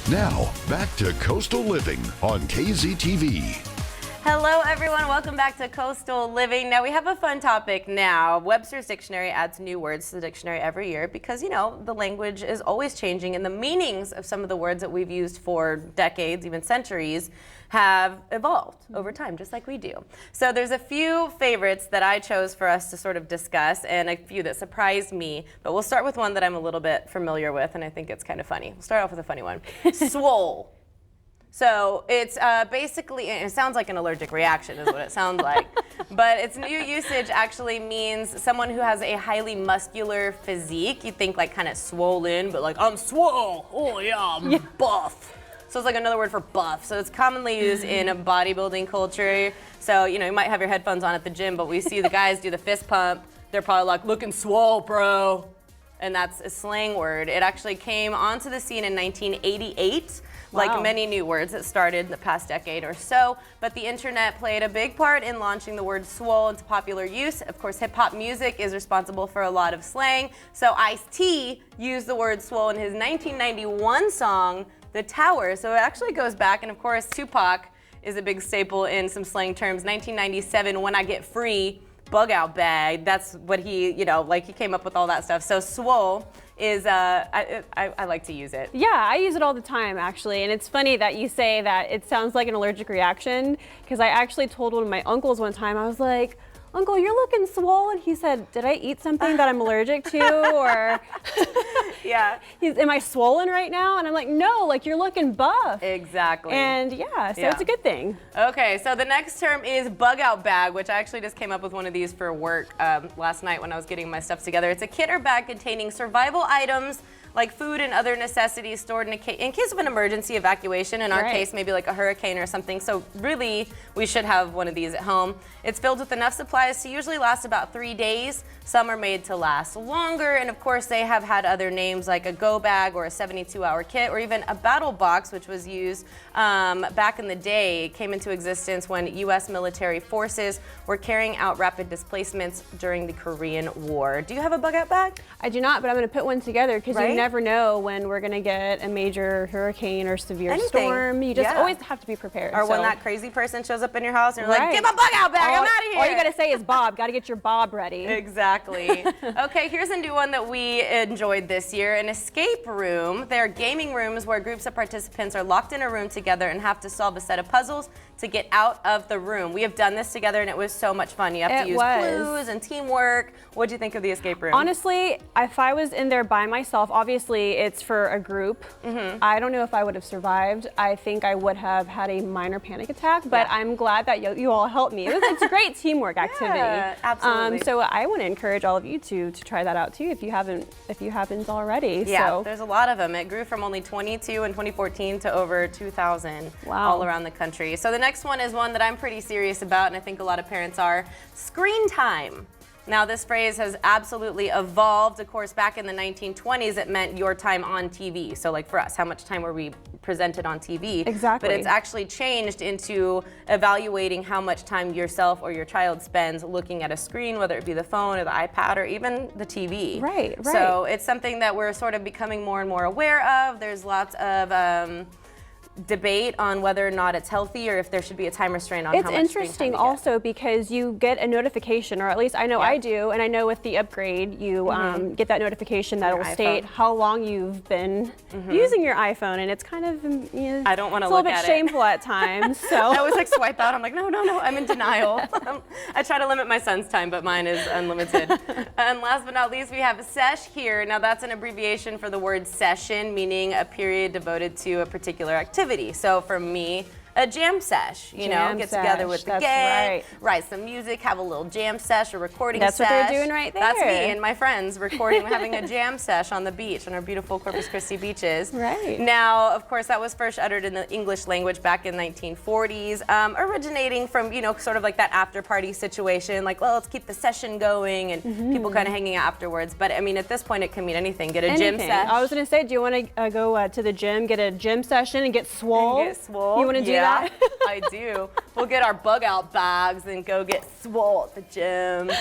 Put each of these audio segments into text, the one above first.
Now, back to Coastal Living on KZTV. Hello everyone, welcome back to Coastal Living. Now we have a fun topic now. Webster's Dictionary adds new words to the dictionary every year because, you know, the language is always changing and the meanings of some of the words that we've used for decades, even centuries, have evolved over time, just like we do. So there's a few favorites that I chose for us to sort of discuss and a few that surprised me, but we'll start with one that I'm a little bit familiar with and I think it's kind of funny. We'll start off with a funny one. Swole. So it's basically, it sounds like an allergic reaction is what it sounds like, but its new usage actually means someone who has a highly muscular physique. You think like kind of swollen, but like, I'm swole, oh yeah, I'm buff. So it's like another word for buff. So it's commonly used in a bodybuilding culture. So, you know, you might have your headphones on at the gym, but we see the guys do the fist pump. They're probably like, looking swole, bro. And that's a slang word. It actually came onto the scene in 1988. Wow. Like many new words that started in the past decade or so, but the internet played a big part in launching the word swole into popular use. Of course, hip hop music is responsible for a lot of slang, so Ice-T used the word swole in his 1991 song, The Tower. So it actually goes back, and of course, Tupac is a big staple in some slang terms. 1997, When I Get Free, Bugout Bag, that's what he, you know, like he came up with all that stuff. So swole is, I like to use it. Yeah, I use it all the time actually, and it's funny that you say that it sounds like an allergic reaction, because I actually told one of my uncles one time, I was like, Uncle, you're looking swole, and he said, did I eat something that I'm allergic to, or yeah, am I swollen right now? And I'm like, no, like you're looking buff. Exactly. And yeah, so it's a good thing. Okay, so the next term is Bugout Bag, which I actually just came up with one of these for work last night when I was getting my stuff together. It's a kit or bag containing survival items like food and other necessities stored in case of an emergency evacuation. In our case, maybe like a hurricane or something. So really, we should have one of these at home. It's filled with enough supplies to usually last about 3 days. Some are made to last longer, and of course, they have had other names like a go bag or a 72-hour kit, or even a battle box, which was used back in the day. It came into existence when U.S. military forces were carrying out rapid displacements during the Korean War. Do you have a Bugout bag? I do not, but I'm going to put one together because you never know when we're going to get a major hurricane or severe storm. You just always have to be prepared. Or when that crazy person shows up in your house and you're like, get my Bugout bag, I'm out of here. All you got to say is Bob. Got to get your Bob ready. Exactly. Okay, here's a new one that we enjoyed this year, an escape room. They're gaming rooms where groups of participants are locked in a room together and have to solve a set of puzzles to get out of the room. We have done this together and it was so much fun. You have to use clues and teamwork. What do you think of the escape room? Honestly, if I was in there by myself, obviously it's for a group. I don't know if I would have survived. I think I would have had a minor panic attack, but I'm glad that you all helped me. It's a great teamwork activity. Yeah, absolutely. So I want to encourage all of you to try that out too if you haven't already. Yeah, so. There's a lot of them. It grew from only 22 in 2014 to over 2,000 all around the country. So the next one is one that I'm pretty serious about, and I think a lot of parents are. Screentime. Now, this phrase has absolutely evolved. Of course, back in the 1920s, it meant your time on TV. So like for us, how much time were we presented on TV? Exactly. But it's actually changed into evaluating how much time yourself or your child spends looking at a screen, whether it be the phone or the iPad or even the TV. Right. So it's something that we're sort of becoming more and more aware of. There's lots of debate on whether or not it's healthy or if there should be a time restraint on how much screen time It's interesting also because you get a notification, or at least I know I do, and I know with the upgrade you get that notification that will state how long you've been using your iPhone, and it's kind of I don't want to look at it. a little bit shameful at times. So I always like swipe out. I'm like, no, I'm in denial. I try to limit my son's time, but mine is unlimited. And last but not least, we have sesh here. Now that's an abbreviation for the word session, meaning a period devoted to a particular activity. So for me, a jam sesh, you know, get together with the gang, write some music, have a little jam sesh or recording sesh. That's what they're doing right there. That's me and my friends recording, having a jam sesh on the beach, on our beautiful Corpus Christi beaches. Right. Now, of course, that was first uttered in the English language back in the 1940s, originating from, you know, sort of like that after party situation, like, well, let's keep the session going and people kind of hanging out afterwards. But I mean, at this point, it can mean anything. Get a gym sesh. I was going to say, do you want to go to the gym, get a gym session and get swole? And get swole. You want to do that? I do. We'll get our Bugout bags and go get swole at the gym.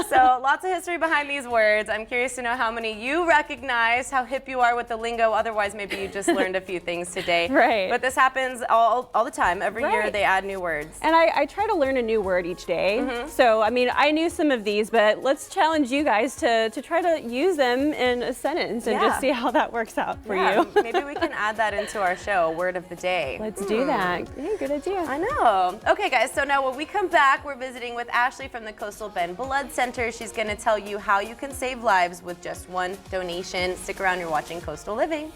So lots of history behind these words. I'm curious to know how many you recognize, how hip you are with the lingo. Otherwise, maybe you just learned a few things today. Right. But this happens all the time. Every year Right. they add new words. And I try to learn a new word each day. So, I mean, I knew some of these, but let's challenge you guys to try to use them in a sentence and Yeah. just see how that works out for Yeah, you. maybe we can add that into our show, word of the day. Let's do that. Yeah, good idea. I know. Okay, guys, so now when we come back, we're visiting with Ashley from the Coastal Bend Blood Center. She's going to tell you how you can save lives with just one donation. Stick around, you're watching Coastal Living.